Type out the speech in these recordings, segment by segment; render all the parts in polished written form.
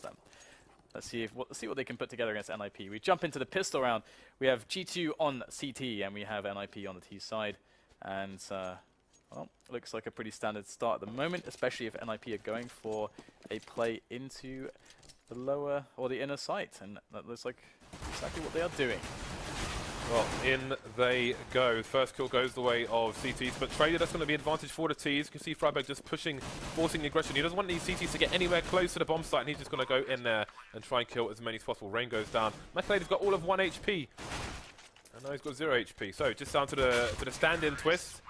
them. Let's see what they can put together against NiP. We jump into the pistol round. We have G2 on CT and we have NiP on the T side. And well, looks like a pretty standard start at the moment, especially if NiP are going for a play into the lower or the inner site, and that looks like exactly what they are doing. Well, in they go. First kill goes the way of CTs, but Trader, that's going to be advantage for the Ts. You can see Freiberg just pushing, forcing the aggression. He doesn't want these CTs to get anywhere close to the bomb site, and he's just going to go in there and try and kill as many as possible. Rain goes down. McLeod's got all of 1 HP, and now he's got 0 HP. So just down to the stand-in twist,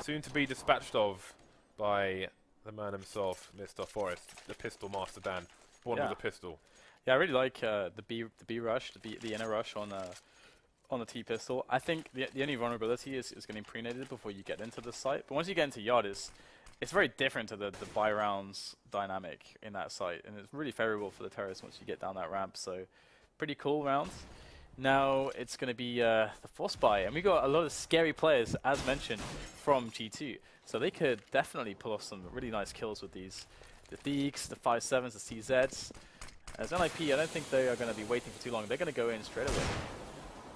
soon to be dispatched of by the man himself, Mr. Forest, the pistol master Dan, born with a pistol. Yeah, I really like the B rush, the inner rush on the T pistol. I think the only vulnerability is getting pre-nated before you get into the site. But once you get into yard, it's very different to the buy rounds dynamic in that site, and it's really favorable for the terrorists once you get down that ramp. So pretty cool rounds. Now it's going to be the force buy, and we got a lot of scary players, as mentioned, from G2. So they could definitely pull off some really nice kills with these, the Deeks, the 5.7s, the CZs. As NiP, I don't think they are going to be waiting for too long. They're going to go in straight away.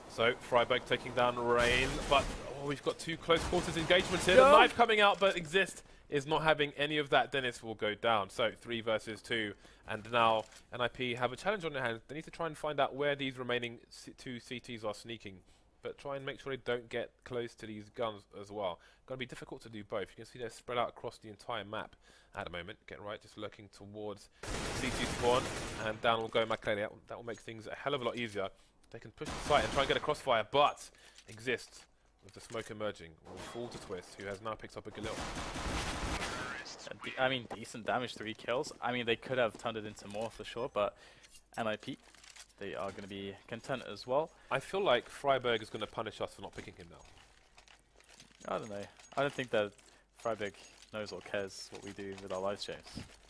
So Freiberg taking down Rain, but we've got 2 close quarters engagements here. The knife coming out, but Exist is not having any of that. Dennis will go down. So 3 versus 2, and now NiP have a challenge on their hands. They need to try and find out where these remaining 2 CTs are sneaking, but try and make sure they don't get close to these guns as well. Going to be difficult to do both. You can see they're spread out across the entire map at the moment. Get right, just looking towards CT spawn, and down will go McLeod. That will make things a hell of a lot easier. They can push the site and try and get a crossfire, but Exist, with the smoke emerging, will fall to Twist, who has now picked up a Galil. I mean, decent damage, 3 kills. I mean, they could have turned it into more for sure, but NiP, they are going to be content as well. I feel like Freiberg is going to punish us for not picking him now. I don't know. I don't think that Freiberg knows or cares what we do with our live streams.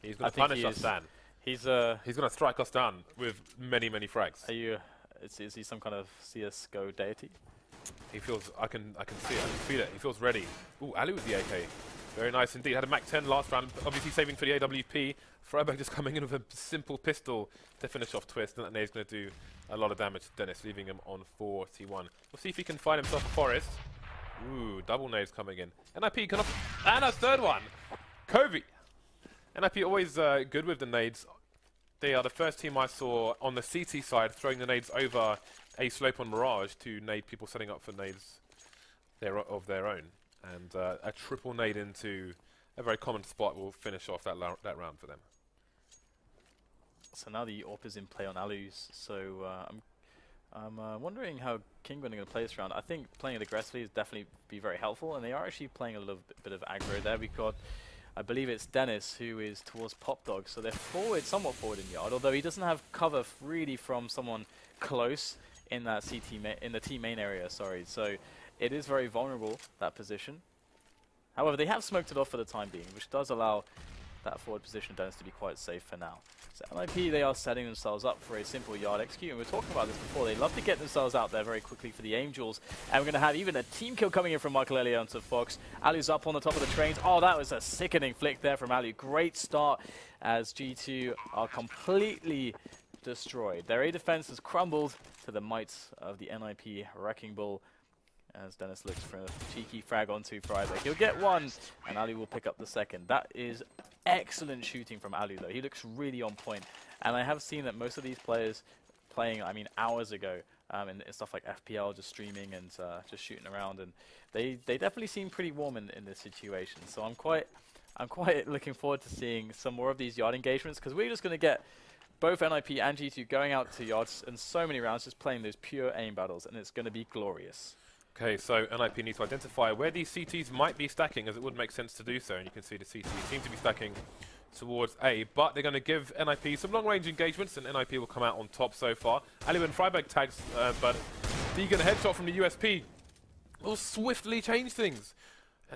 He's going to punish us, Dan. He's going to strike us down with many, many frags. Are you? Is he some kind of CSGO deity? He feels, I can see it, I can feel it. He feels ready. Ooh, Ali with the AK. Very nice indeed. Had a Mac 10 last round, obviously saving for the AWP. Freiberg just coming in with a simple pistol to finish off Twist, and that nade's going to do a lot of damage to Dennis, leaving him on 41. We'll see if he can find himself a Forest. Ooh, double nades coming in. NiP can and a third one! Kobe! NiP always good with the nades. They are the first team I saw on the CT side throwing the nades over a slope on Mirage to nade people setting up for nades of their own. And a triple nade into a very common spot will finish off that round for them. So now the AWP is in play on Alus. So I'm wondering how Kinguin are going to play this round. I think playing it aggressively is definitely be very helpful, and they are actually playing a little bit of aggro there. We've got, I believe it's Dennis who is towards Pop Dog, so they're forward, somewhat forward in yard, although he doesn't have cover really from someone close in that in the T main area, sorry. So it is very vulnerable, that position. However, they have smoked it off for the time being, which does allow that forward position of Dennis to be quite safe for now. So NiP, they are setting themselves up for a simple yard execute, and we were talking about this before. They love to get themselves out there very quickly for the Angels, and we're going to have even a team kill coming in from Makelele onto Fox. Alu's up on the top of the trains. Oh, that was a sickening flick there from Alu. Great start as G2 are completely destroyed. Their A defense has crumbled to the might of the NiP Wrecking Ball, as Dennis looks for a cheeky frag onto Freiberg. He'll get one, and Ali will pick up the second. That is excellent shooting from Ali, though. He looks really on point. And I have seen that most of these players playing, I mean, hours ago, in stuff like FPL, just streaming and just shooting around, and they definitely seem pretty warm in this situation. So I'm quite looking forward to seeing some more of these yard engagements, because we're just going to get both NiP and G2 going out to yards in so many rounds, just playing those pure aim battles, and it's going to be glorious. Okay, so NiP needs to identify where these CTs might be stacking, as it would make sense to do so. And you can see the CTs seem to be stacking towards A, but they're going to give NiP some long-range engagements, and NiP will come out on top so far. Ali and Freiberg tags, but Deegan headshot from the USP will swiftly change things.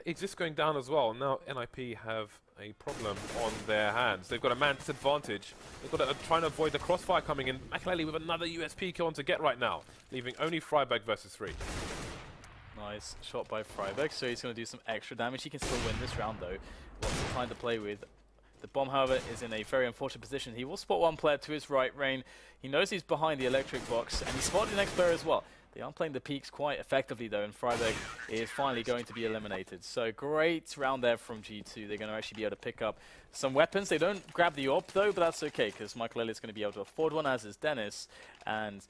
Exist going down as well. Now NiP have a problem on their hands. They've got a man disadvantage. They've got to try and avoid the crossfire coming in. Makelele with another USP kill on to get right now, leaving only Freiberg versus 3. Nice shot by Freiberg, so he's going to do some extra damage. He can still win this round, though. Lots of time to play with. The bomb, however, is in a very unfortunate position. He will spot one player to his right, Rain. He knows he's behind the electric box, and he spotted the next player as well. They are playing the peaks quite effectively, though, and Freiburg is finally going to be eliminated. So great round there from G2. They're going to actually be able to pick up some weapons. They don't grab the AWP, though, but that's okay, because Michael Elliott's going to be able to afford one, as is Dennis. And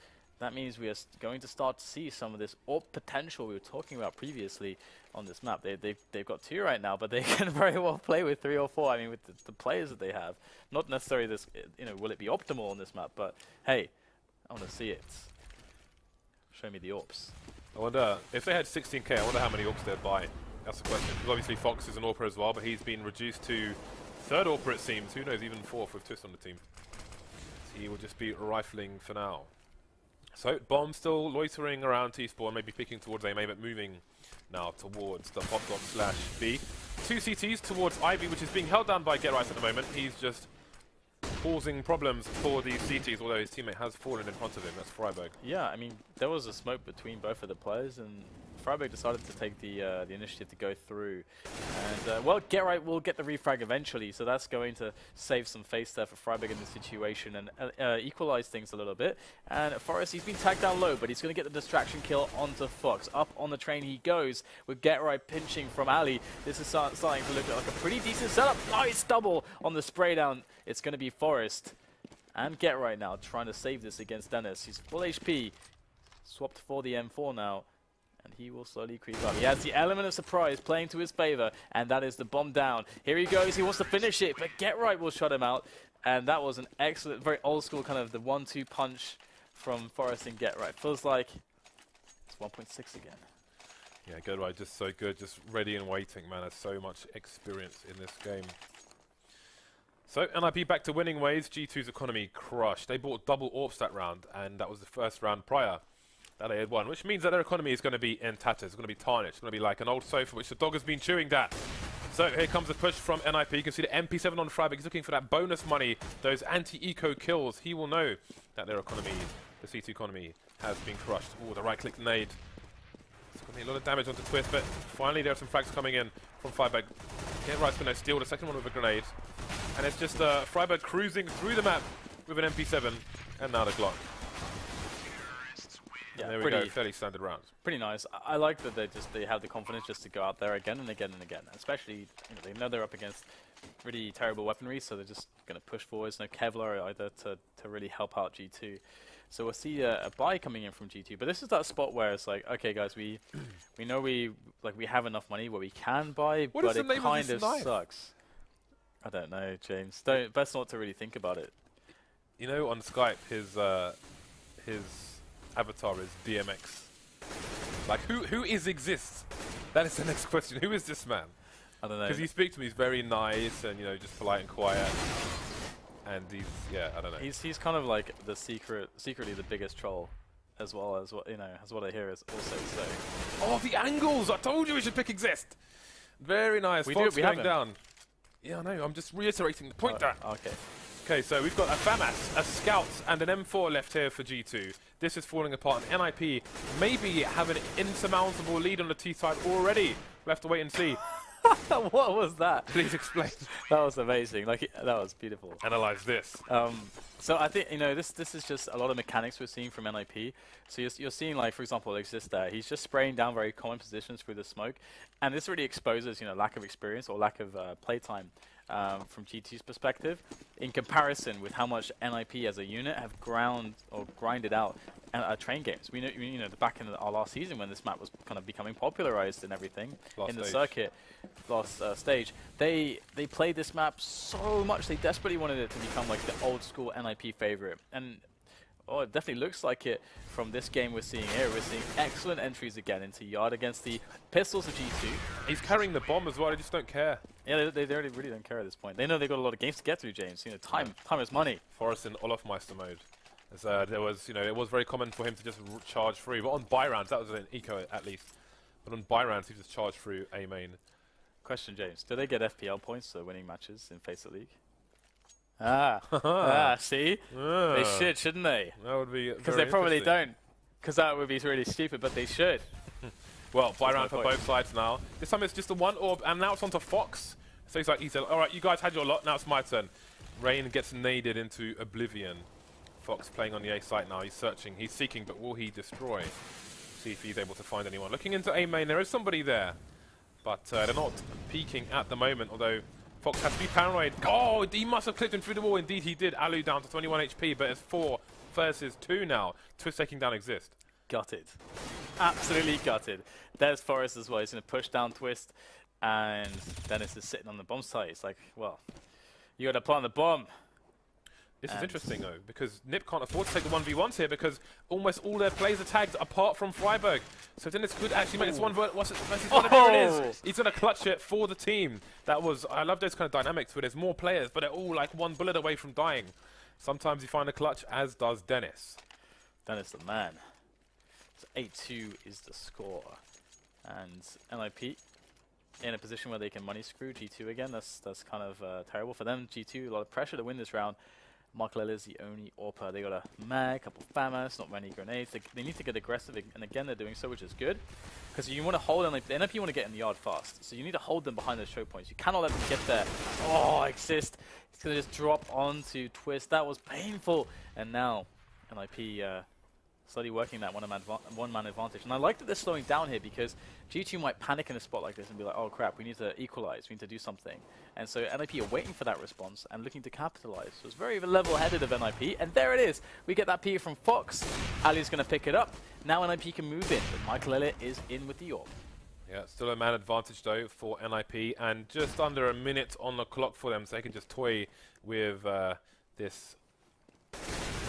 that means we are going to start to see some of this AWP potential we were talking about previously on this map. They've got 2 right now, but they can very well play with 3 or 4. I mean, with the players that they have. Not necessarily this, will it be optimal on this map, but hey, I want to see it. Show me the AWPs. I wonder, if they had 16k, I wonder how many AWPs they'd buy. That's the question. Because obviously Fox is an AWPer as well, but he's been reduced to 3rd AWPer, it seems. Who knows, even 4th with Twist on the team. So he will just be rifling for now. So, Bomb still loitering around T-Spawn, maybe picking towards A main, but moving now towards the hot dot slash B. 2 CTs towards Ivy, which is being held down by Get Right at the moment. He's just causing problems for these CTs, although his teammate has fallen in front of him. That's Freiburg. Yeah, I mean, there was a smoke between both of the players, and Freiburg decided to take the initiative to go through. And, well, Get Right will get the refrag eventually, so that's going to save some face there for Freiburg in this situation and equalize things a little bit. And Forrest, he's been tagged down low, but he's going to get the distraction kill onto Fox. Up on the train he goes with Get Right pinching from Ali. This is starting to look like a pretty decent setup. Nice double on the spray down. It's going to be Forrest and Get Right now trying to save this against Dennis. He's full HP. Swapped for the M4 now. And he will slowly creep up. He has the element of surprise playing to his favor, and that is the bomb down. Here he goes, he wants to finish it, but Get Right will shut him out. And that was an excellent, very old school kind of the 1-2 punch from Forrest and Get Right. Feels like it's 1.6 again. Yeah, Get Right just so good, just ready and waiting, man. Has so much experience in this game. So, NiP back to winning ways. G2's economy crushed. They bought double AWPs that round, and that was the first round prior that they had won, which means that their economy is going to be in tatters. It's going to be tarnished. It's going to be like an old sofa which the dog has been chewing at. So here comes the push from NiP. You can see the MP7 on Freiburg. He's looking for that bonus money, those anti-eco kills. He will know that their economy, the C2 economy, has been crushed. Oh, the right-click nade. It's going to be a lot of damage onto Twist, but finally there are some frags coming in from Freiburg. Get Right's going to steal the second one with a grenade. And it's just Freiburg cruising through the map with an MP7, and now the Glock. Yeah, there we go, fairly standard rounds. Pretty nice. I like that they have the confidence just to go out there again and again and again. Especially, they know they're up against really terrible weaponry, so they're just going to push forwards. No Kevlar either to really help out G2. So we'll see a buy coming in from G2. But this is that spot where it's like, okay, guys, we know we have enough money where we can buy, but it kind of sucks. I don't know, James. Best not to really think about it. You know, on Skype, his avatar is DMX. Like, who exists? That is the next question. Who is this man? I don't know. Because you speak to him, he's very nice and, just polite and quiet. And he's, yeah, I don't know. He's kind of like the secretly the biggest troll, as well as what as what I hear is also so. Oh, the angles! I told you we should pick exist. Very nice. We Fox do. We going have down. Yeah, I know. I'm just reiterating the point there. Okay. Okay, so we've got a FAMAS, a Scout, and an M4 left here for G2. This is falling apart, and NiP maybe have an insurmountable lead on the T side already. We'll have to wait and see. What was that? Please explain. That was amazing. Like, that was beautiful. Analyze this. So I think, this is just a lot of mechanics we're seeing from NiP. So you're seeing, like, for example, Exist there. He's just spraying down very common positions through the smoke. And this really exposes, lack of experience or lack of playtime from G2's perspective, in comparison with how much NiP as a unit have grinded out train games. We know, back in our last season when this map was kind of becoming popularized and everything in the circuit, last stage, they played this map so much. They desperately wanted it to become like the old school NiP favorite. And it definitely looks like it from this game we're seeing here. We're seeing excellent entries again into Yard against the pistols of G2. He's carrying the bomb as well. They just don't care. Yeah, they really don't care at this point. They know they've got a lot of games to get through, James. time is money. Forrest in Olafmeister mode. As, it was very common for him to just charge through. But on buy rounds, that was an eco at least. But on buy rounds, he just charged through A main. Question, James. Do they get FPL points for winning matches in FACEIT League? See? They should, shouldn't they? That would be because they probably don't. Because that would be really stupid, but they should. Well, buy round for both sides now. This time it's just the one orb, and now it's onto Fox, So he said, all right, you guys had your lot, now it's my turn. Rain gets naded into oblivion. Fox playing on the A site now. He's searching, he's seeking, but will he destroy? See if he's able to find anyone. Looking into A main, there is somebody there, but they're not peeking at the moment, although Fox has to be paranoid. Oh, he must have clipped him through the wall. Indeed he did. Alu down to 21 HP, but it's 4 versus 2 now. Twist taking down Exist. Gutted. Absolutely gutted. There's Forest as well. He's going to push down Twist, and Dennis is sitting on the bomb site. It's like, well, you got to plant the bomb. This is interesting though, because NiP can't afford to take the 1v1s here because almost all their players are tagged apart from Freiburg. So Dennis could actually make this one versus one. There it is. He's going to clutch it for the team. That was, I love those kind of dynamics where there's more players, but they're all like one bullet away from dying. Sometimes you find a clutch, as does Dennis. Dennis the man. So 8-2 is the score. And NiP in a position where they can money screw G2 again. That's kind of terrible for them. G2, a lot of pressure to win this round. Marklel is the only AWPer. They got a mag, a couple of FAMAS, not many grenades. They need to get aggressive, and again they're doing so, which is good. Because you want to hold them, like, the NiP want to get in the yard fast. So you need to hold them behind those choke points. You cannot let them get there. Oh, Exist. It's going to just drop onto Twist. That was painful. And now NiP slowly working that one-man advantage. And I like that they're slowing down here because G2 might panic in a spot like this and be like, oh crap, we need to equalize, we need to do something. And so NiP are waiting for that response and looking to capitalize. So it's very level-headed of NiP, and there it is. We get that P from Fox. Ali's going to pick it up. Now NiP can move in, but Michael Elliott is in with the AWP. Yeah, still a man advantage though for NiP, and just under a minute on the clock for them, so they can just toy with this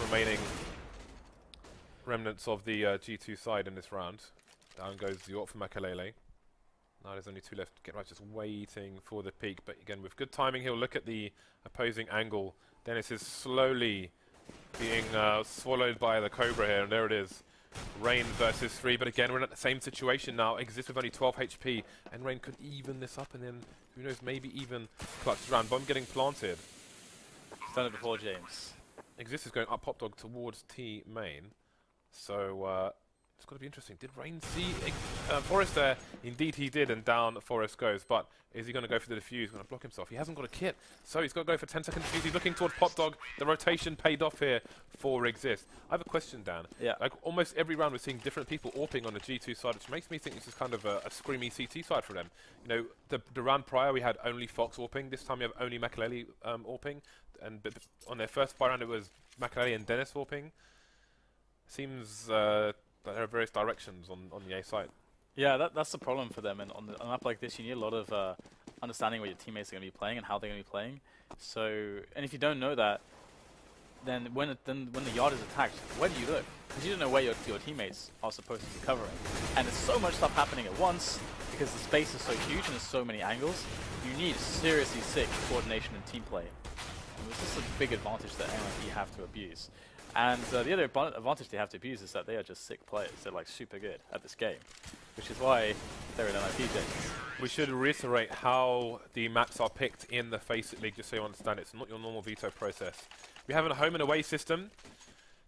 remaining remnants of the G2 side in this round. Down goes the AWP for Makalele. Now there's only 2 left. Get just waiting for the peak, but again with good timing he'll look at the opposing angle. Dennis is slowly being swallowed by the Cobra here, and there it is. Rain versus 3, but again we're in the same situation now. Exist with only 12 HP, and Rain could even this up, and then who knows, maybe even clutch round. Bomb getting planted. Done it before, James. Exist is going up Pop Dog towards T main. So it's got to be interesting. Did Rain see Forest there? Indeed he did, and down Forest goes. But is he going to go for the defuse? Going to block himself. He hasn't got a kit, so he's got to go for 10-second defuse. He's looking towards Pop Dog. The rotation paid off here for Exist. I have a question, Dan. Yeah. Like almost every round we're seeing different people AWPing on the G2 side, which makes me think this is kind of a screamy CT side for them. You know, the round prior we had only Fox AWPing. This time we have only Makalele AWPing. And on their first buy round it was Makalele and Dennis AWPing. Seems that there are various directions on the A site. Yeah, that's the problem for them. And on a map like this, you need a lot of understanding what your teammates are going to be playing and how they're going to be playing. So, and if you don't know that, then when the yard is attacked, where do you look? Because you don't know where your teammates are supposed to be covering. And there's so much stuff happening at once because the space is so huge and there's so many angles. You need seriously sick coordination and team play. And this is a big advantage that NiP have to abuse. And the other advantage they have to abuse is that they are just sick players. They're like super good at this game, which is why they're in NiP teams. We should reiterate how the maps are picked in the FACEIT League, just so you understand. It's not your normal veto process. We have a home and away system.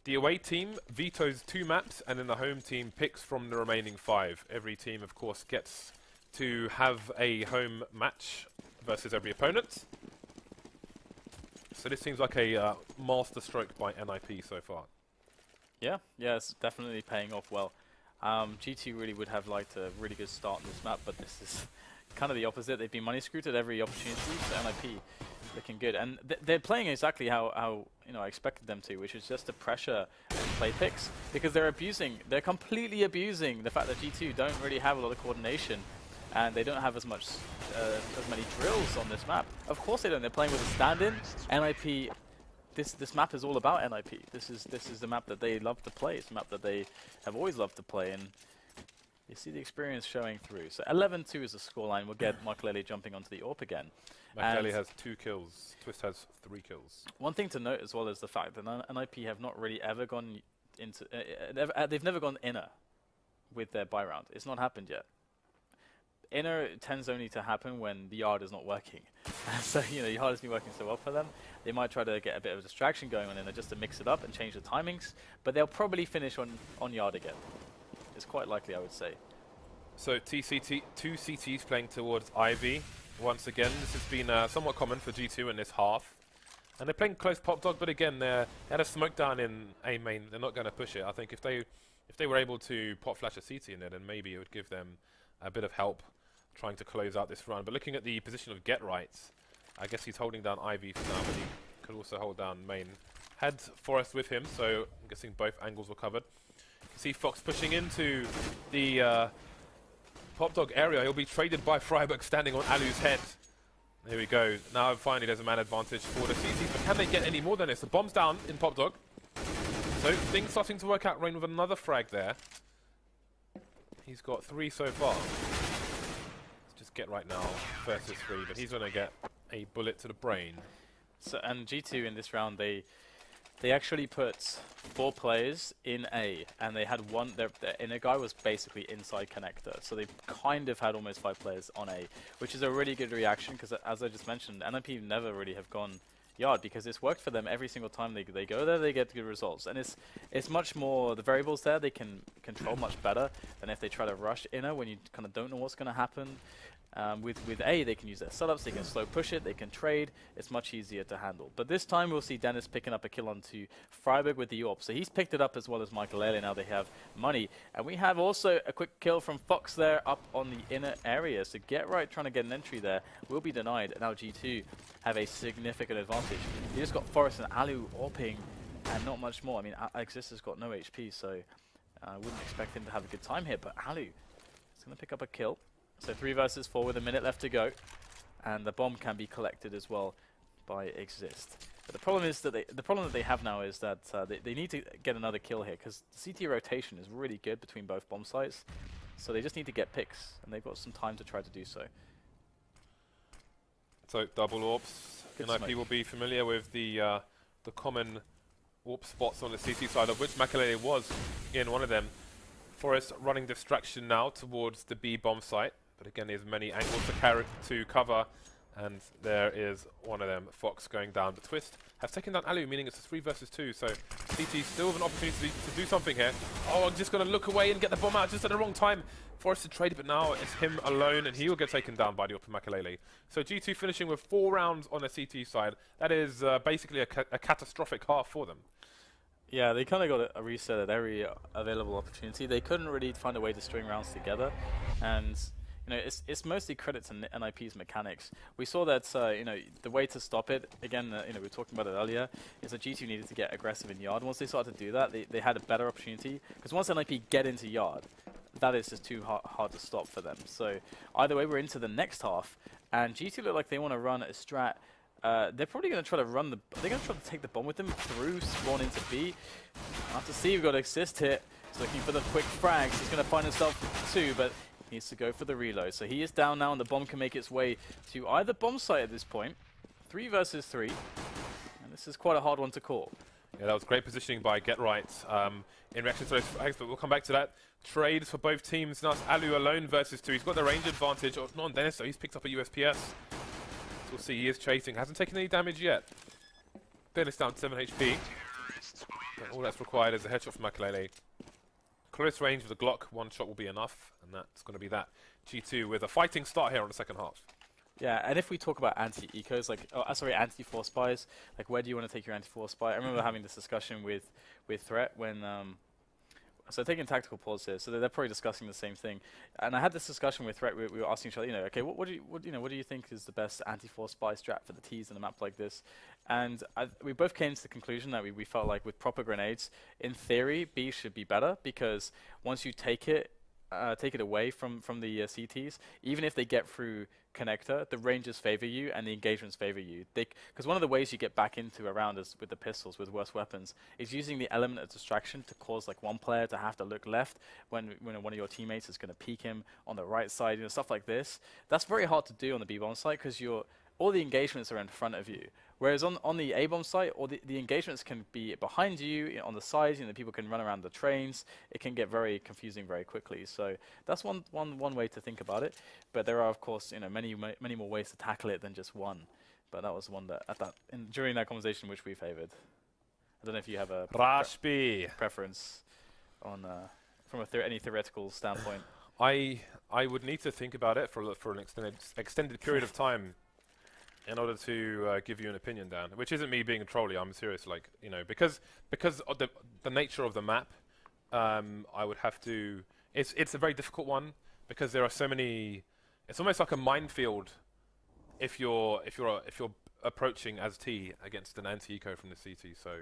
The away team vetoes 2 maps, and then the home team picks from the remaining 5. Every team, of course, gets to have a home match versus every opponent. So this seems like a master stroke by NiP so far. Yeah, it's definitely paying off well. G2 really would have liked a really good start on this map, but this is kind of the opposite. They've been money screwed at every opportunity, so NiP looking good. And they're playing exactly how I expected them to, which is just to pressure and play picks, because they're completely abusing the fact that G2 don't really have a lot of coordination. And they don't have as many drills on this map. Of course they don't. They're playing with a stand-in. NiP, this map is all about NiP. This is the map that they love to play. It's a map that they have always loved to play, and you see the experience showing through. So 11-2 is the scoreline. We'll get Makalele jumping onto the AWP again. Makalele has 2 kills. Twist has 3 kills. One thing to note as well is the fact that NiP have not really ever gone into. They've never gone inner with their buy round. It's not happened yet. Inner tends only to happen when the yard is not working. So, the yard has been working so well for them. They might try to get a bit of a distraction going on inner just to mix it up and change the timings, but they'll probably finish on yard again. It's quite likely, I would say. So TCT, 2 CTs playing towards Ivy. once again. This has been somewhat common for G2 in this half. And they're playing close pop dog, but again, they had a smoke down in A main. They're not going to push it. I think if they were able to pop flash a CT in there, then maybe it would give them a bit of help trying to close out this run. But looking at the position of Get Right, I guess he's holding down Ivy for now, but he could also hold down main. Had Forest with him, so I'm guessing both angles were covered. You see Fox pushing into the pop dog area. He'll be traded by Freiburg standing on Alu's head. Here we go. Now finally there's a man advantage for the CTs, but can they get any more than this? The bomb's down in pop dog. So things starting to work out. Rain with another frag there. He's got 3 so far. Let's just Get Right now versus 3, but he's going to get a bullet to the brain. So, and G2 in this round, they actually put 4 players in A, and they had one. Their inner guy was basically inside connector, so they kind of had almost 5 players on A, which is a really good reaction because, as I just mentioned, NiP never really have gone yard because it's worked for them every single time they go there. They get good results, and it's much more the variables there they can control much better than if they try to rush inner when you kind of don't know what's going to happen. With A, they can use their setups, they can slow push it, they can trade. It's much easier to handle. But this time we'll see Dennis picking up a kill onto Freiburg with the AWP. So he's picked it up as well as Michael Ehle. Now they have money. And we have also a quick kill from Fox there up on the inner area. So Get Right trying to get an entry there will be denied. Now G2 have a significant advantage. They just got Forest and Alu AWPing and not much more. I mean, Exist has got no HP, so I wouldn't expect him to have a good time here. But Alu is going to pick up a kill. So 3 versus 4 with a minute left to go, and the bomb can be collected as well by Exist. But the problem is that they have now is that they need to get another kill here because the CT rotation is really good between both bomb sites. So they just need to get picks, and they've got some time to try to do so. So double AWPs. NiP will be familiar with the common AWP spots on the CT side, of which Makalele was in one of them. Forest running distraction now towards the B bomb site. But again, there's many angles to cover, and there is one of them, Fox, going down. But Twist has taken down Alu, meaning it's a 3 versus 2, so CT still have an opportunity to do something here. Oh, I'm just going to look away and get the bomb out just at the wrong time. Forest to trade it, but now it's him alone, and he will get taken down by the Upper Makalele. So G2 finishing with 4 rounds on the CT side. That is basically a catastrophic half for them. Yeah, they kind of got a reset at every available opportunity. They couldn't really find a way to string rounds together, and you know, it's mostly credit to NiP's mechanics. We saw that you know, the way to stop it, again, you know, we were talking about it earlier, is that G2 needed to get aggressive in yard. Once they started to do that, they had a better opportunity, because once NiP get into yard, that is just too hard to stop for them. So either way, we're into the next half, and G2 look like they want to run a strat. They're probably going to try to run they're going to try to take the bomb with them through spawn into B. After C, we've got Exist hit. He's looking for the quick frags. He's going to find himself 2, but he needs to go for the reload. So he is down now, and the bomb can make its way to either bomb site at this point. 3 versus 3. And this is quite a hard one to call. Yeah, that was great positioning by Get Right in reaction to those frags, but we'll come back to that. Trades for both teams. Now it's Alu alone versus 2. He's got the range advantage. Oh, not on Dennis, so he's picked up a USPS. We'll see, he is chasing. Hasn't taken any damage yet. Dennis down to 7 HP. And all that's required is a headshot from Makalele. Close range with a Glock. 1 shot will be enough. And that's going to be that. G2 with a fighting start here on the second half. Yeah, and if we talk about anti-ecos, like, anti-force buys, like, where do you want to take your anti-force buy? I remember having this discussion with Threat when, so taking tactical pause here, so they're probably discussing the same thing. And I had this discussion with Threat, we were asking each other, you know, okay, what do you think is the best anti-force buy strat for the T's in a map like this? And we both came to the conclusion that we felt like with proper grenades, in theory, B should be better, because once you take it away from the CTs, even if they get through connector, the ranges favor you and the engagements favor you. Because one of the ways you get back into a round is with the pistols, with worse weapons, is using the element of distraction to cause like one player to have to look left when one of your teammates is going to peek him on the right side, you know, stuff like this. That's very hard to do on the B-bomb site because all the engagements are in front of you. Whereas on the A-bomb site, the engagements can be behind you, you know, on the sides, you know, people can run around the trains. It can get very confusing very quickly. So that's one way to think about it. But there are, of course, you know, many more ways to tackle it than just one. But that was one that during that conversation which we favored. I don't know if you have a preference on from any theoretical standpoint. I would need to think about it for an extended period of time in order to give you an opinion, Dan. Which isn't me being a trolley. I'm serious, like, you know, because of the nature of the map. I would have to. It's a very difficult one because there are so many. It's almost like a minefield. If you're approaching as T against an anti-eco from the CT, so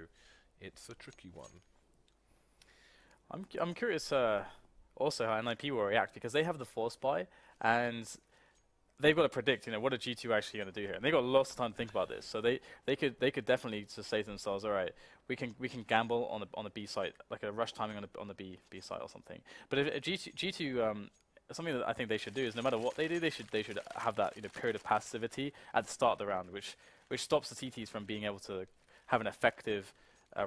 it's a tricky one. I'm curious also how NiP will react, because they have the force buy and they've got to predict, you know, what are G2 actually going to do here, and they've got lots of time to think about this. So they could definitely just say to themselves, all right, we can gamble on the B site, like a rush timing on the B site or something. But if G2 something that I think they should do is, no matter what they do, they should have that, you know, period of passivity at the start of the round, which stops the CTs from being able to have an effective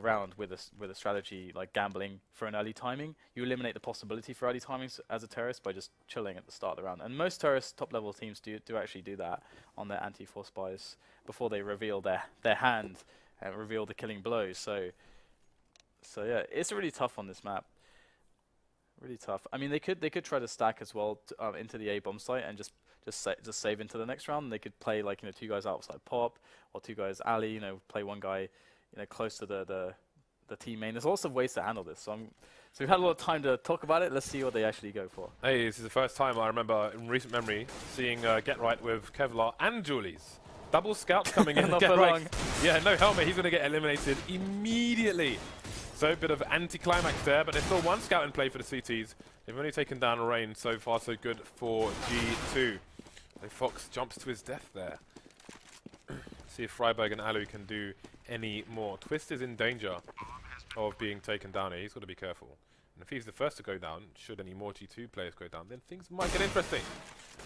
round with a strategy like gambling for an early timing. You eliminate the possibility for early timings as a terrorist by just chilling at the start of the round. And most terrorist top level teams do actually do that on their anti-force buys before they reveal their hand and reveal the killing blows. So yeah, it's really tough on this map. Really tough. I mean, they could try to stack as well into the A bomb site and just save into the next round. And they could play, like, you know, 2 guys outside pop or 2 guys alley. You know, play 1 guy, you know, close to the team main. There's lots of ways to handle this. So we've had a lot of time to talk about it. Let's see what they actually go for. Hey, this is the first time I remember in recent memory seeing Get Right with Kevlar and Julie's. Double scouts coming in. Not Get for Right. long. Yeah, no helmet. He's going to get eliminated immediately. So a bit of anti-climax there, but there's still 1 scout in play for the CTs. They've only taken down Rain. So far, so good for G2. So Fox jumps to his death there. See if Freiberg and Alu can do any more. Twist is in danger of being taken down here. He's got to be careful. And if he's the first to go down, should any more G2 players go down, then things might get interesting.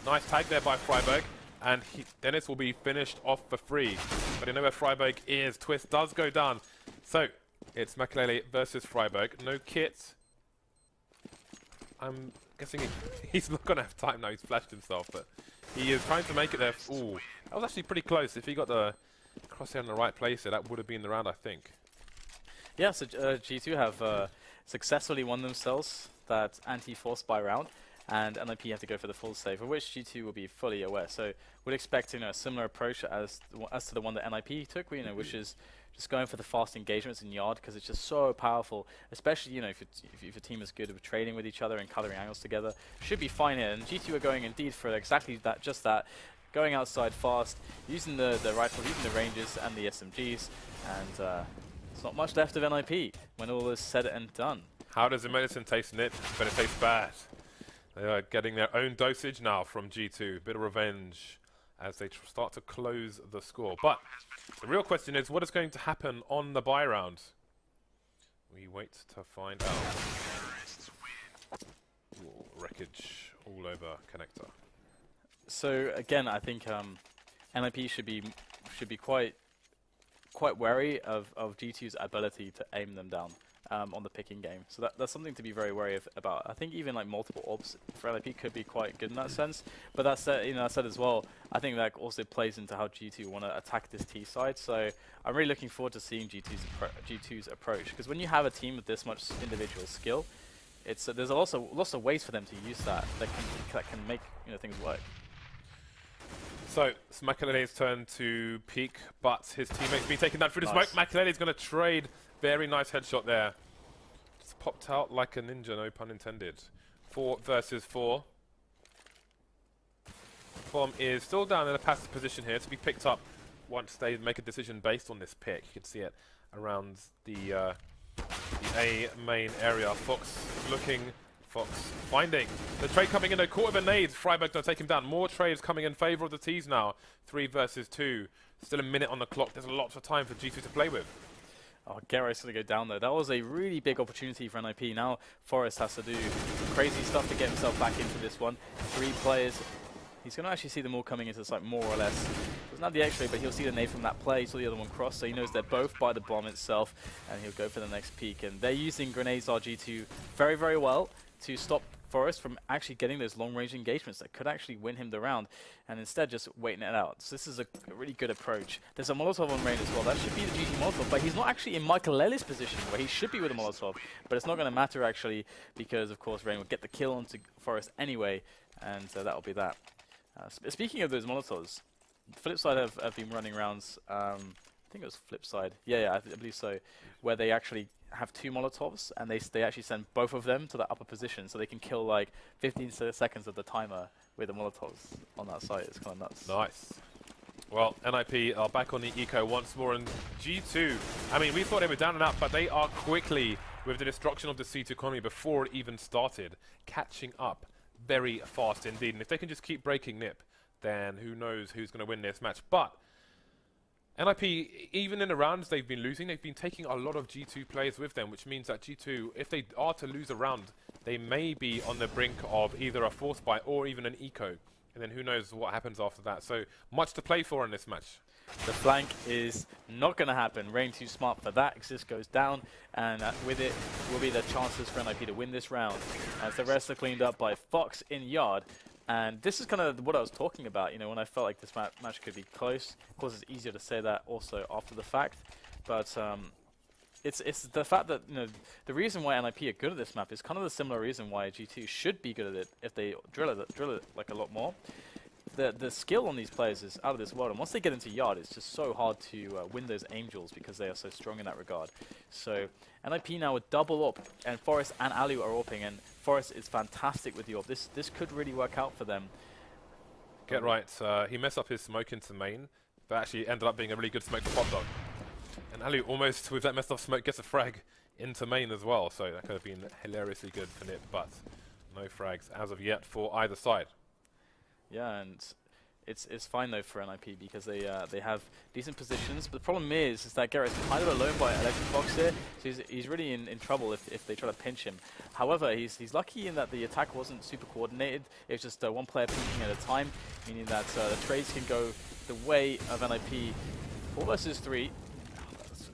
Nice tag there by Freiberg. And Dennis will be finished off for free. But you know where Freiberg is. Twist does go down. So it's Makelele versus Freiberg. No kit. I'm guessing he's not going to have time now. He's flashed himself, but he is trying to make it there. Ooh, that was actually pretty close. If he got the crosshair in the right place there, that would have been the round, I think. Yeah, so G2 have successfully won themselves that anti-force buy round, and NiP have to go for the full save, of which G2 will be fully aware. So we'd expect, you know, a similar approach as to the one that NiP took, you know, which is just going for the fast engagements in yard, because it's just so powerful, especially, you know, if your team is good with trading with each other and coloring angles together. Should be fine here, and G2 are going indeed for exactly that, just that, going outside fast, using the rifles, using the ranges and the SMGs, and there's not much left of NiP when all is said and done. How does the medicine taste, NiP? But it tastes bad. They are getting their own dosage now from G2. Bit of revenge as they start to close the score. But the real question is, what is going to happen on the buy round? We wait to find out. Ooh, wreckage all over connector. So again, I think NiP should be quite wary of G2's ability to aim them down on the picking game. So that's something to be very wary about. I think even like multiple orbs for NiP could be quite good in that sense. But that said, you know, as well, I think that also plays into how G2 want to attack this T side. So I'm really looking forward to seeing G2's approach, because when you have a team with this much individual skill, it's there's also lots of ways for them to use that can make, you know, things work. So it's Makelele's turn to peek, but his teammate's been taken down through the smoke. Makelele's going to trade. Very nice headshot there. Just popped out like a ninja, no pun intended. 4 versus 4. Bomb is still down in a passive position here to be picked up once they make a decision based on this pick. You can see it around the A main area. Fox looking. Fox finding the trade coming in, caught with a nade. Freiberg going to take him down. More trades coming in favour of the T's now. 3 versus 2. Still a minute on the clock. There's a lot of time for G2 to play with. Oh, Gerrard's going to go down though. That was a really big opportunity for NiP. Now Forrest has to do crazy stuff to get himself back into this one. 3 players. He's going to actually see them all coming into the site more or less. Doesn't have the X-ray, but he'll see the nade from that play. He saw the other one cross, so he knows they're both by the bomb itself, and he'll go for the next peek. And they're using grenades RG2 very, very well to stop Forest from actually getting those long-range engagements that could actually win him the round, and instead just waiting it out. So this is a really good approach. There's a Molotov on Rain as well. That should be the GT Molotov, but he's not actually in Michael Lely's position where he should be with a Molotov. But it's not going to matter actually, because of course Rain will get the kill onto Forest anyway, and that'll be that. Speaking of those Molotovs, Flipside have been running rounds. I think it was Flipside. Yeah, I believe so. Where they actually have 2 Molotovs, and they actually send both of them to the upper position, so they can kill like 15 seconds of the timer with the Molotovs on that site. It's kind of nuts. Nice. Well, NiP are back on the eco once more, and G2, I mean, we thought they were down and out, but they are quickly, with the destruction of the C2 economy before it even started, catching up very fast indeed. And if they can just keep breaking NiP, then who knows who's going to win this match. But NiP, even in the rounds they've been losing, they've been taking a lot of G2 players with them, which means that G2, if they are to lose a round, they may be on the brink of either a force buy or even an eco. And then who knows what happens after that. So much to play for in this match. The flank is not going to happen. Rain too smart for that. Exist goes down, and with it will be the chances for NiP to win this round, as the rest are cleaned up by Fox in yard. And this is kind of what I was talking about, you know, when I felt like this match could be close. Of course, it's easier to say that also after the fact, but it's the fact that, you know, the reason why NiP are good at this map is kind of the similar reason why G2 should be good at it if they drill it like a lot more. The skill on these players is out of this world, and once they get into yard, it's just so hard to win those angels because they are so strong in that regard. So NiP now with double up, and Forest and Alu are AWPing, and Forest is fantastic with the AWP. This could really work out for them. Get right, he messed up his smoke into main, but actually ended up being a really good smoke for Pop Dog. And Alu almost, with that messed up smoke, gets a frag into main as well, so that could have been hilariously good for NiP, but no frags as of yet for either side. Yeah, and it's fine though for NiP because they have decent positions. But the problem is that Garrett's kind of alone by Electric Box here, so he's really in trouble if they try to pinch him. However, he's lucky in that the attack wasn't super coordinated. It was just one player peeking at a time, meaning that the trades can go the way of NiP. 4 versus 3.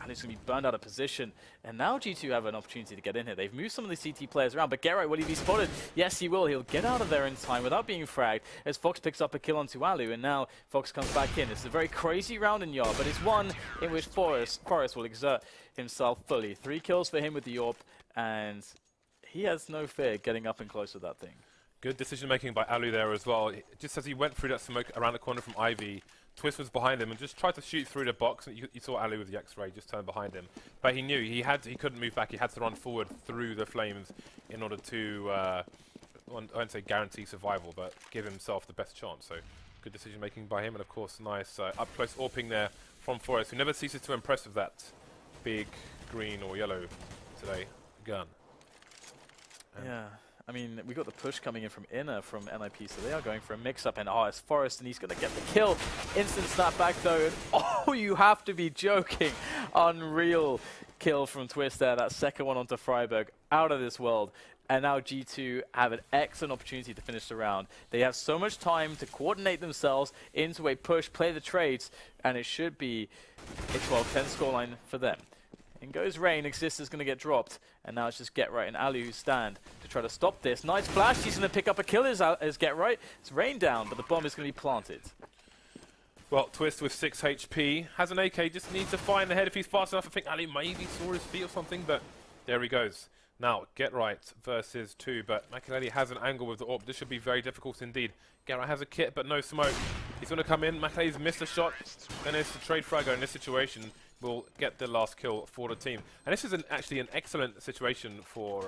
And it's going to be burned out of position. And now G2 have an opportunity to get in here. They've moved some of the CT players around, but Geralt, will he be spotted? Yes, he will. He'll get out of there in time without being fragged as Fox picks up a kill onto Alu, and now Fox comes back in. It's a very crazy round in yard, but it's one in which Forest will exert himself fully. 3 kills for him with the AWP, and he has no fear getting up and close with that thing. Good decision making by Alu there as well. Just as he went through that smoke around the corner from Ivy, Twist was behind him and just tried to shoot through the box. You saw Alu with the X-ray just turn behind him, but he knew he couldn't move back. He had to run forward through the flames in order to I won't say guarantee survival, but give himself the best chance. So good decision making by him, and of course nice up close AWPing there from Forest, who never ceases to impress with that big green or yellow today gun. And yeah. I mean, we got the push coming in from Inner from NiP, so they are going for a mix-up, and it's Forest, and he's going to get the kill. Instant snapback, though, and oh, you have to be joking. Unreal kill from Twist there, that second one onto Freiburg, out of this world. And now G2 have an excellent opportunity to finish the round. They have so much time to coordinate themselves into a push, play the trades, and it should be a 12-10 scoreline for them. In goes Rain, Exist is going to get dropped, and now it's just Get Right and Alu who stand to try to stop this. Nice flash, he's going to pick up a kill as Get Right. It's Rain down, but the bomb is going to be planted. Well, Twist with 6 HP, has an AK, just needs to find the head if he's fast enough. I think Ali maybe saw his feet or something, but there he goes. Now, Get Right versus 2, but Makelele has an angle with the AWP. This should be very difficult indeed. Get Right has a kit, but no smoke. He's going to come in, Makelele's missed a shot, and it's the trade fragger in this situation. Will get the last kill for the team. And this is actually an excellent situation for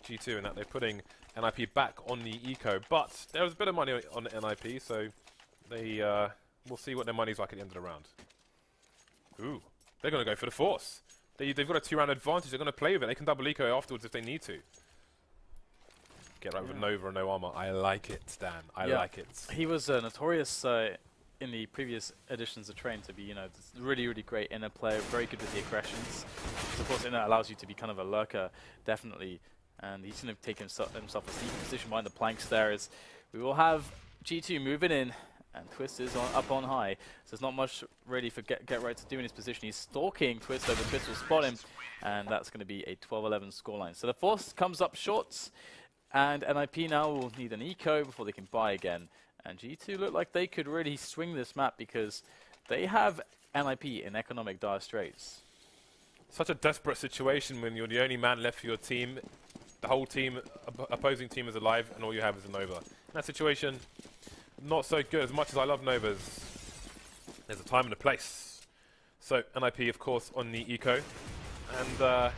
G2 in that they're putting NiP back on the eco. But there was a bit of money on NiP, so they we'll see what their money's like at the end of the round. Ooh, they're going to go for the force. They've got a 2-round advantage. They're going to play with it. They can double eco afterwards if they need to. Get right with Nova and no armor. I like it, Stan. I like it. He was notorious in the previous editions of Train to be, you know, really, really great inner player, very good with the aggressions. So of course, inner allows you to be kind of a lurker, definitely. And he's going to take himself a sneaky position behind the planks there. As we will have G2 moving in, and Twist is up on high. So there's not much really for Get Right to do in his position. He's stalking Twist, so Twist will spot him, and that's going to be a 12-11 scoreline. So the force comes up short. And NiP now will need an eco before they can buy again. And G2 look like they could really swing this map because they have NiP in economic dire straits. Such a desperate situation when you're the only man left for your team. The whole team, opposing team is alive, and all you have is a Nova. In that situation, not so good. As much as I love Novas, there's a time and a place. So NiP, of course, on the eco. And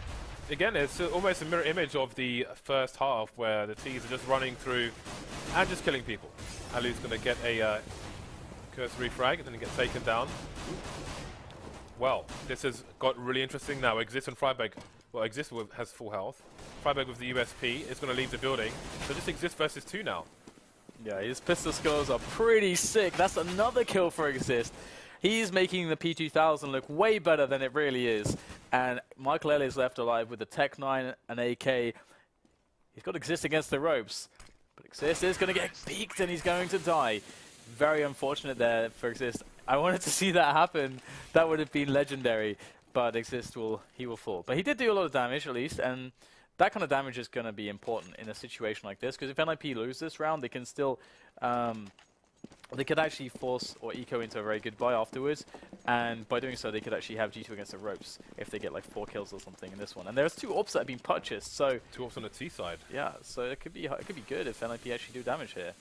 again, it's almost a mirror image of the first half, where the T's are just running through and just killing people. Alu's going to get a cursory frag, and then get taken down. Well, this has got really interesting now. Exist and Freiberg, well, Exist has full health. Freiberg with the USP is going to leave the building. So just Exist versus 2 now. Yeah, his pistol skills are pretty sick. That's another kill for Exist. He's making the P2000 look way better than it really is. And Michael Ellie is left alive with the Tech 9 and AK. He's got Exist against the ropes. But Exist is going to get peeked and he's going to die. Very unfortunate there for Exist. I wanted to see that happen. That would have been legendary. But Exist will fall. But he did do a lot of damage at least. And that kind of damage is going to be important in a situation like this. Because if NiP lose this round, they can still... they could actually force or eco into a very good buy afterwards, and by doing so they could actually have G2 against the ropes if they get like 4 kills or something in this one. And there's 2 AWPs that have been purchased, so 2 AWPs on the T side. Yeah, so it could be good if NiP actually do damage here.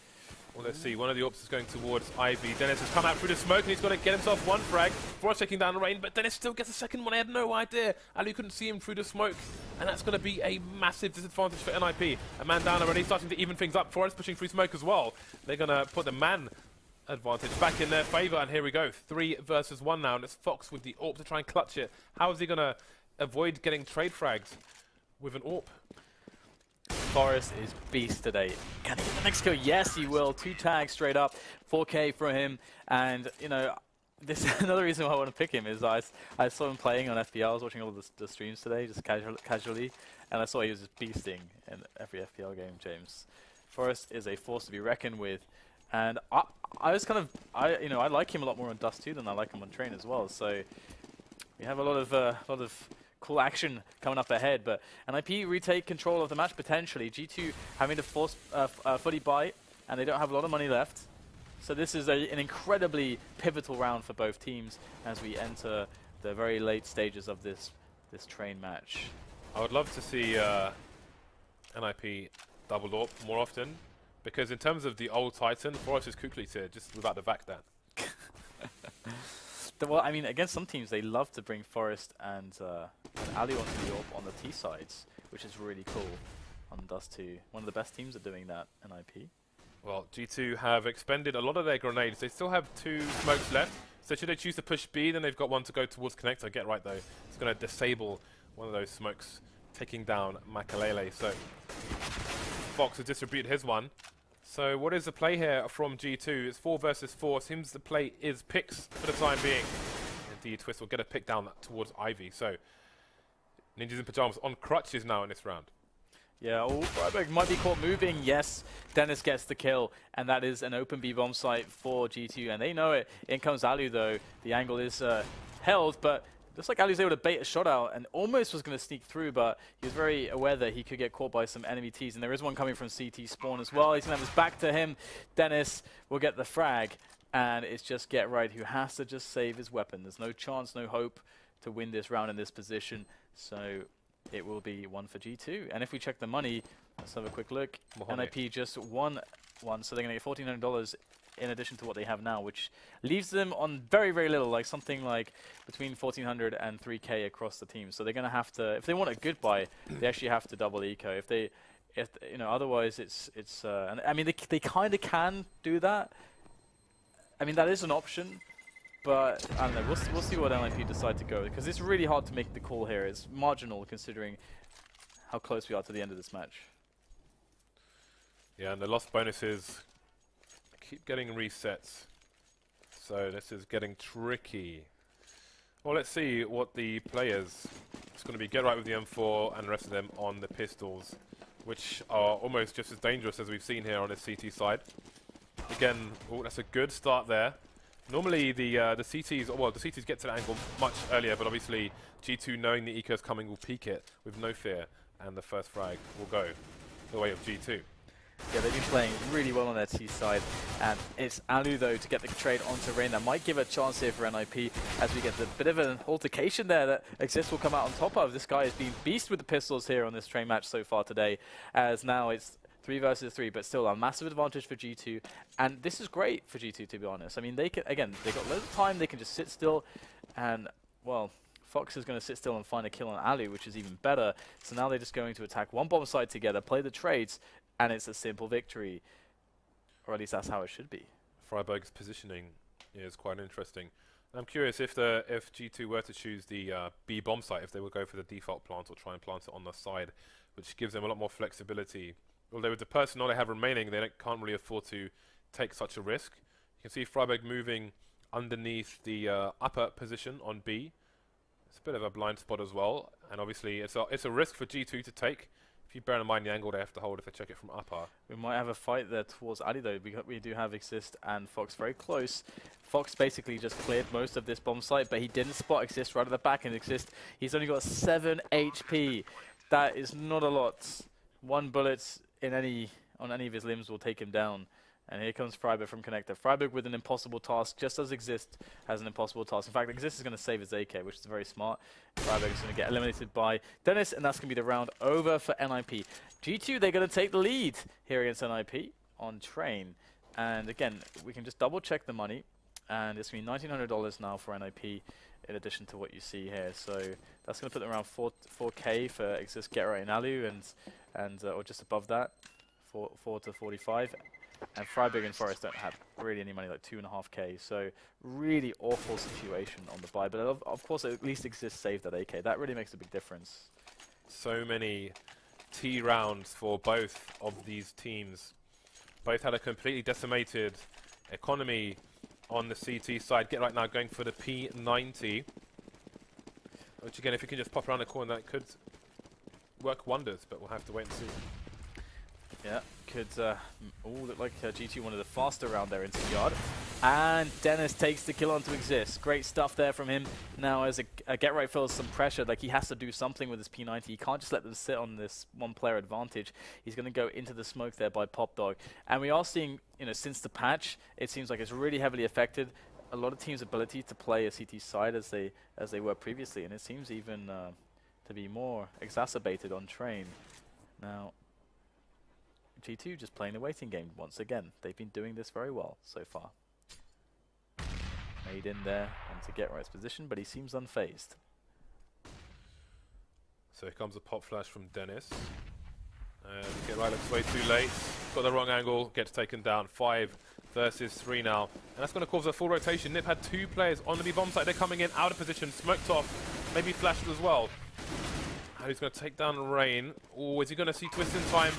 Well, let's see. One of the AWPs is going towards Ivy. Dennis has come out through the smoke and he's got to get himself 1 frag. Frost taking down the rain, but Dennis still gets a second one. I had no idea. Ali couldn't see him through the smoke, and that's going to be a massive disadvantage for NiP. A man down already, starting to even things up. Forest pushing through smoke as well. They're going to put the man advantage back in their favour, and here we go. 3 versus 1 now, and it's Fox with the AWP to try and clutch it. How is he going to avoid getting trade frags with an AWP? Forest is beast today. Can he get the next kill? Yes, he will. 2 tags straight up. 4K for him. And, you know, this is another reason why I want to pick him is I saw him playing on FPL. I was watching all the streams today, just casually. And I saw he was just beasting in every FPL game, James. Forest is a force to be reckoned with. And I was kind of, I like him a lot more on Dust 2 than I like him on Train as well. So we have a lot of cool action coming up ahead, but NiP retake control of the match potentially. G2 having to force fully buy, and they don't have a lot of money left. So this is an incredibly pivotal round for both teams as we enter the very late stages of this Train match. I would love to see NiP double AWP more often, because in terms of the old Titan, Forest is quickly tier, just without the vac that. Well, I mean, against some teams, they love to bring Forest and Ali onto the AWP on the T sides, which is really cool on Dust 2. One of the best teams are doing that, NiP. Well, G2 have expended a lot of their grenades. They still have 2 smokes left, so should they choose to push B, then they've got 1 to go towards Connector. Get right, though. It's going to disable one of those smokes, taking down Makalele. So Fox has distributed his one. So what is the play here from G2? It's 4 versus 4. Seems the play is picks for the time being. Indeed, Twist will get a pick down towards Ivy. So Ninjas in Pyjamas on crutches now in this round. Yeah, Freiberg might be caught moving. Yes, Dennis gets the kill, and that is an open B bomb site for G2, and they know it. In comes Alu, though. The angle is held, but looks like Alu's able to bait a shot out and almost was going to sneak through, but he was very aware that he could get caught by some enemy Ts, and there is one coming from CT spawn as well. He's going to have his back to him. Dennis will get the frag, and it's just Get Right who has to just save his weapon. There's no chance, no hope to win this round in this position, so it will be 1 for G2. And if we check the money, let's have a quick look. NiP just won one, so they're going to get $1,400 in addition to what they have now, which leaves them on very, very little, like something like between 1,400 and 3K across the team. So they're going to have to, if they want a good buy, they actually have to double eco. If you know, otherwise it's and I mean they kind of can do that. I mean that is an option, but I don't know. We'll see what NiP decide to go, because it's really hard to make the call here. It's marginal considering how close we are to the end of this match. Yeah, and the lost bonuses keep getting resets, so this is getting tricky. Well, let's see what the players. It's going to be Get Right with the M4 and the rest of them on the pistols, which are almost just as dangerous as we've seen here on the CT side. Again, that's a good start there. Normally the CTs, well, the CTs get to the angle much earlier, but obviously G2, knowing the eco's coming, will peek it with no fear, and the first frag will go the way of G2. Yeah, they've been playing really well on their T side, and it's Alu though to get the trade onto Rain. That might give a chance here for NiP as we get the bit of an altercation there that Exist will come out on top of. This guy has been beast with the pistols here on this train match so far today, as now it's 3 versus 3, but still a massive advantage for G2, and this is great for G2 to be honest. I mean, they can, again, they've got loads of time, they can just sit still, and well, Fox is going to sit still and find a kill on Alu, which is even better. So now they're just going to attack one bomb site together, play the trades, and it's a simple victory. Or at least that's how it should be. Freiburg's positioning is quite interesting. I'm curious if G2 were to choose the B bomb site, if they would go for the default plant or try and plant it on the side, which gives them a lot more flexibility. Although with the personnel they have remaining, they can't really afford to take such a risk. You can see Freiburg moving underneath the upper position on B. It's a bit of a blind spot as well, and obviously it's a risk for G2 to take. If you bear in mind the angle they have to hold if they check it from upper. We might have a fight there towards Ali though. We do have Exist and Fox very close. Fox basically just cleared most of this bomb site, but he didn't spot Exist right at the back, and Exist, he's only got 7 HP. That is not a lot. 1 bullet on any of his limbs will take him down. And here comes Freiburg from Connector. Freiburg with an impossible task, just as Exist has an impossible task. In fact, Exist is going to save his AK, which is very smart. Freiburg is going to get eliminated by Dennis, and that's going to be the round over for NiP. G2, they're going to take the lead here against NiP on Train. And again, we can just double check the money. And it's going to be $1,900 now for NiP, in addition to what you see here. So that's going to put them around 4K for Exist, Get Right, and Alu, and or just above that, 4 to 45. And Freiburg and Forest don't have really any money, like 2.5K. So really awful situation on the buy. But of course, at least Exist saved that AK. That really makes a big difference. So many T rounds for both of these teams. Both had a completely decimated economy on the CT side. Get Right now going for the P90. Which again, if you can just pop around the corner, that could work wonders. But we'll have to wait and see. Yeah, could look like G2 wanted a faster round there into the yard. And Dennis takes the kill onto Exist. Great stuff there from him. Now as a Get Right feels some pressure, like he has to do something with his P90. He can't just let them sit on this one player advantage. He's going to go into the smoke there by Pop Dog. And we are seeing, you know, since the patch, it seems like it's really heavily affected a lot of teams' ability to play a CT side as they were previously. And it seems even to be more exacerbated on Train. Now, G2 just playing the waiting game once again. They've been doing this very well so far. Made in there onto Get Right's position, but he seems unfazed. So here comes a pop flash from Dennis. And Get Right looks way too late. Got the wrong angle, gets taken down. 5 versus 3 now. And that's going to cause a full rotation. NiP had 2 players on the B bomb site. They're coming in out of position, smoked off, maybe flashed as well. He's going to take down Rain. Oh, is he going to see Twist in time?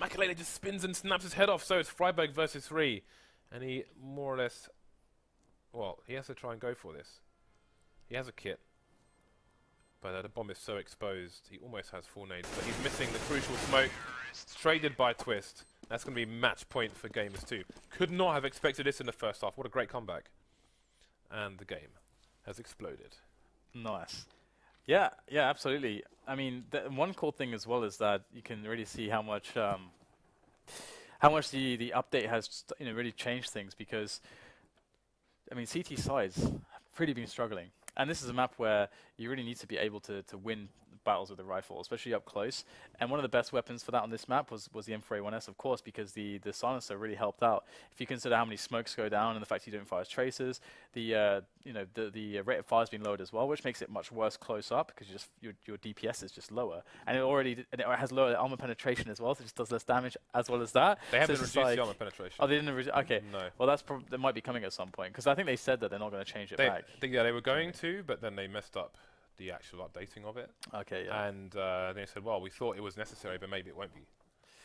Makalele just spins and snaps his head off, so it's Freiburg versus 3. And he more or less, well, he has to try and go for this. He has a kit, but the bomb is so exposed, he almost has 4 nades, but he's missing the crucial smoke. Traded by Twist. That's going to be match point for Gamers 2. Could not have expected this in the first half. What a great comeback. And the game has exploded. Nice. Yeah, absolutely. I mean, one cool thing as well is that you can really see how much the update has really changed things, because I mean CT sides have really been struggling, and this is a map where you really need to be able to win battles with the rifle, especially up close. And one of the best weapons for that on this map was the M4A1S, of course, because the silencer really helped out. If you consider how many smokes go down and the fact you don't fire as tracers, the rate of fire has been lowered as well, which makes it much worse close up, because your DPS is just lower, and it has lower armor penetration as well, so it just does less damage as well as that. They haven't reduced the armor penetration. Oh, they didn't okay. No. Well, that might be coming at some point, because I think they said that they're not going to change it back. Yeah, they were going to, but then they messed up the actual updating of it. Okay, yeah. And they said, well, we thought it was necessary, but maybe it won't be.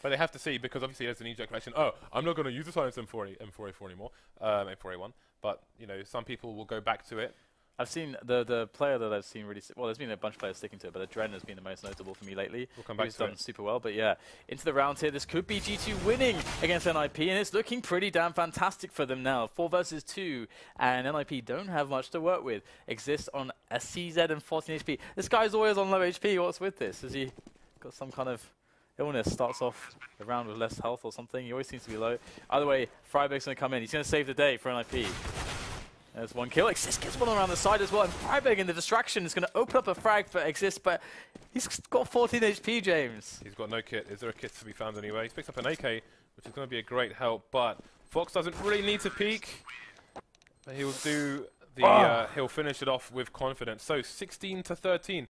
But they have to see, because obviously there's an knee-jerk reaction. Oh, I'm not going to use the silence M4A4 anymore, M4A1. But, you know, some people will go back to it. I've seen the player that I've seen really, well, there's been a bunch of players sticking to it, but Adren has been the most notable for me lately. We'll come back to it. He's done super well, but yeah, into the rounds here. This could be G2 winning against NiP, and it's looking pretty damn fantastic for them now. 4 versus 2, and NiP don't have much to work with. Exist on a CZ and 14 HP. This guy's always on low HP. What's with this? Has he got some kind of Illness starts off the round with less health or something. He always seems to be low. Either way, Freiberg's going to come in. He's going to save the day for NiP. There's one kill. Exist gets one around the side as well. And Freiberg in the distraction is going to open up a frag for Exist, but he's got 14 HP, James. He's got no kit. Is there a kit to be found anyway? He's picked up an AK, which is going to be a great help, but Fox doesn't really need to peek. But he'll do the, he'll finish it off with confidence. So 16 to 13.